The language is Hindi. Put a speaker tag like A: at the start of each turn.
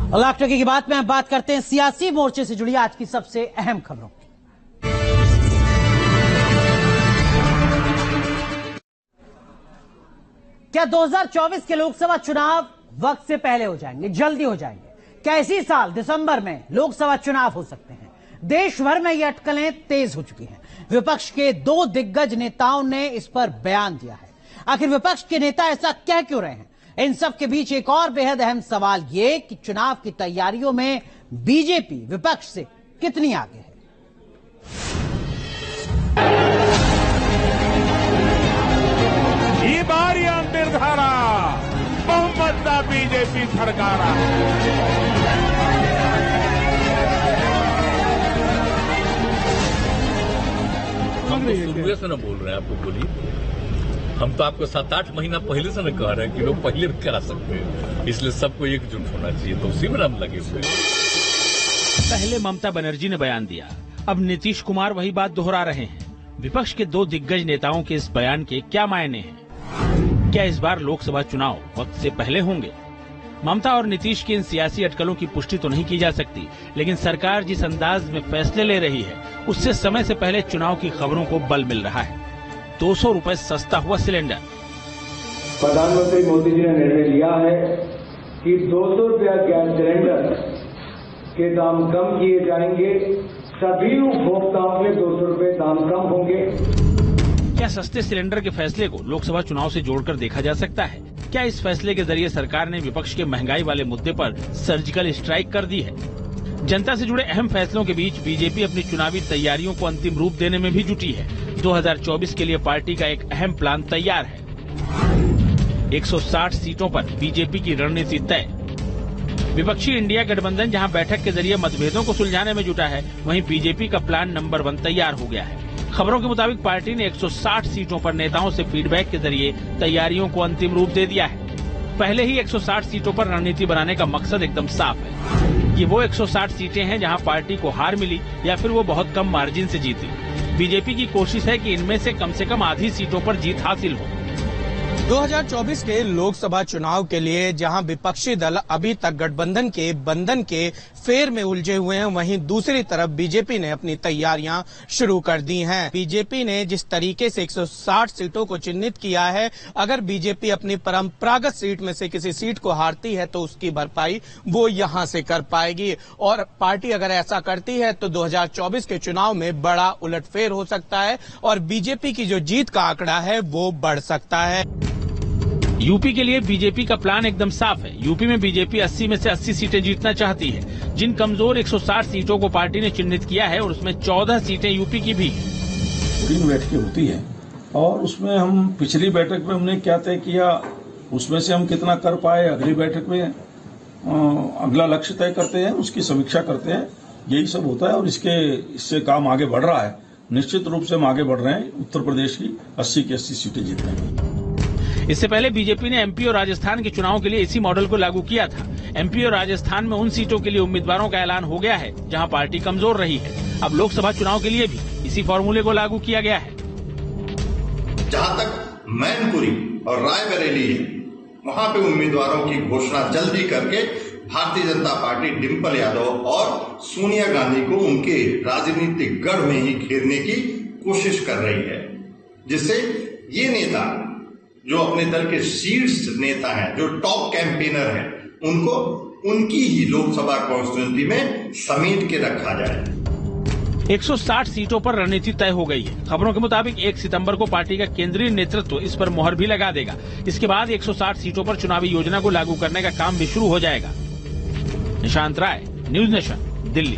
A: और लाख टके की बात में हम बात करते हैं सियासी मोर्चे से जुड़ी आज की सबसे अहम खबरों की। क्या 2024 के लोकसभा चुनाव वक्त से पहले हो जाएंगे, जल्दी हो जाएंगे? क्या इसी साल दिसंबर में लोकसभा चुनाव हो सकते हैं? देश भर में ये अटकलें तेज हो चुकी हैं। विपक्ष के दो दिग्गज नेताओं ने इस पर बयान दिया है। आखिर विपक्ष के नेता ऐसा कह क्यों रहे हैं? इन सब के बीच एक और बेहद अहम सवाल ये कि चुनाव की तैयारियों में बीजेपी विपक्ष से कितनी आगे है?
B: ಈ ಬಾರಿಯ ನಿರ್ಧಾರ ಬಹುಮತ ಬಿಜೆಪಿ ಸರ್ಕಾರ
C: हम तो शुरू से न बोल रहे हैं, आपको बोलिए। हम तो आपको 7-8 महीना पहले से न कह रहे हैं कि लोग पहले भी करा सकते हैं, इसलिए सबको एकजुट होना चाहिए, तो उसी में हम लगे हुए हैं।
D: पहले ममता बनर्जी ने बयान दिया, अब नीतीश कुमार वही बात दोहरा रहे हैं। विपक्ष के दो दिग्गज नेताओं के इस बयान के क्या मायने हैं? क्या इस बार लोकसभा चुनाव वक्त से पहले होंगे? ममता और नीतीश की इन सियासी अटकलों की पुष्टि तो नहीं की जा सकती, लेकिन सरकार जिस अंदाज में फैसले ले रही है उससे समय से पहले चुनाव की खबरों को बल मिल रहा है। 200 रुपए सस्ता हुआ सिलेंडर।
E: प्रधानमंत्री मोदी जी ने निर्णय लिया है कि 200 रुपया गैस सिलेंडर के दाम कम किए जाएंगे। सभी उपभोक्ताओं के 200 रुपए दाम कम होंगे।
D: क्या सस्ते सिलेंडर के फैसले को लोकसभा चुनाव से जोड़कर देखा जा सकता है? क्या इस फैसले के जरिए सरकार ने विपक्ष के महंगाई वाले मुद्दे पर सर्जिकल स्ट्राइक कर दी है? जनता से जुड़े अहम फैसलों के बीच बीजेपी अपनी चुनावी तैयारियों को अंतिम रूप देने में भी जुटी है। 2024 के लिए पार्टी का एक अहम प्लान तैयार है। 160 सीटों पर बीजेपी की रणनीति तय। विपक्षी इंडिया गठबंधन जहां बैठक के जरिए मतभेदों को सुलझाने में जुटा है, वहीं बीजेपी का प्लान नंबर 1 तैयार हो गया है। खबरों के मुताबिक पार्टी ने 160 सीटों पर नेताओं से फीडबैक के जरिए तैयारियों को अंतिम रूप दे दिया है। पहले ही 160 सीटों पर रणनीति बनाने का मकसद एकदम साफ है। ये वो 160 सीटें हैं जहां पार्टी को हार मिली या फिर वो बहुत कम मार्जिन से जीती। बीजेपी की कोशिश है कि इनमें से कम आधी सीटों पर जीत हासिल हो।
F: 2024 के लोकसभा चुनाव के लिए जहां विपक्षी दल अभी तक गठबंधन के बंधन के फेर में उलझे हुए हैं, वहीं दूसरी तरफ बीजेपी ने अपनी तैयारियां शुरू कर दी हैं। बीजेपी ने जिस तरीके से 160 सीटों को चिन्हित किया है, अगर बीजेपी अपनी परंपरागत सीट में से किसी सीट को हारती है तो उसकी भरपाई वो यहां से कर पाएगी। और पार्टी अगर ऐसा करती है तो 2024 के चुनाव में बड़ा उलटफेर हो सकता है और बीजेपी की जो जीत का आंकड़ा है वो बढ़ सकता है।
D: यूपी के लिए बीजेपी का प्लान एकदम साफ है। यूपी में बीजेपी 80 में से 80 सीटें जीतना चाहती है। जिन कमजोर 160 सीटों को पार्टी ने चिन्हित किया है और उसमें 14 सीटें यूपी की भी।
G: 3 बैठकें होती है और उसमें हम पिछली बैठक में हमने क्या तय किया, उसमें से हम कितना कर पाए, अगली बैठक में अगला लक्ष्य तय करते हैं, उसकी समीक्षा करते हैं। यही सब होता है और इससे काम आगे बढ़ रहा है। निश्चित रूप से हम आगे बढ़ रहे हैं। उत्तर प्रदेश की 80 की 80 सीटें जीतने में।
D: इससे पहले बीजेपी ने एमपी और राजस्थान के चुनाव के लिए इसी मॉडल को लागू किया था। एमपी और राजस्थान में उन सीटों के लिए उम्मीदवारों का ऐलान हो गया है जहां पार्टी कमजोर रही है। अब लोकसभा चुनाव के लिए भी इसी फॉर्मूले को लागू किया गया है।
H: जहां तक मैनपुरी और रायबरेली है, वहां पे उम्मीदवारों की घोषणा जल्दी करके भारतीय जनता पार्टी डिम्पल यादव और सोनिया गांधी को उनके राजनीतिक गढ़ में ही घेरने की कोशिश कर रही है, जिससे ये नेता जो अपने दल के शीर्ष नेता हैं, जो टॉप कैंपेनर हैं, उनको उनकी ही लोकसभा कॉन्स्टिट्यूएंसी में समेट के रखा जाए।
D: 160 सीटों पर रणनीति तय हो गई है। खबरों के मुताबिक 1 सितंबर को पार्टी का केंद्रीय नेतृत्व इस पर मुहर भी लगा देगा। इसके बाद 160 सीटों पर चुनावी योजना को लागू करने का काम भी शुरू हो जाएगा। निशांत राय, न्यूज नेशन, दिल्ली।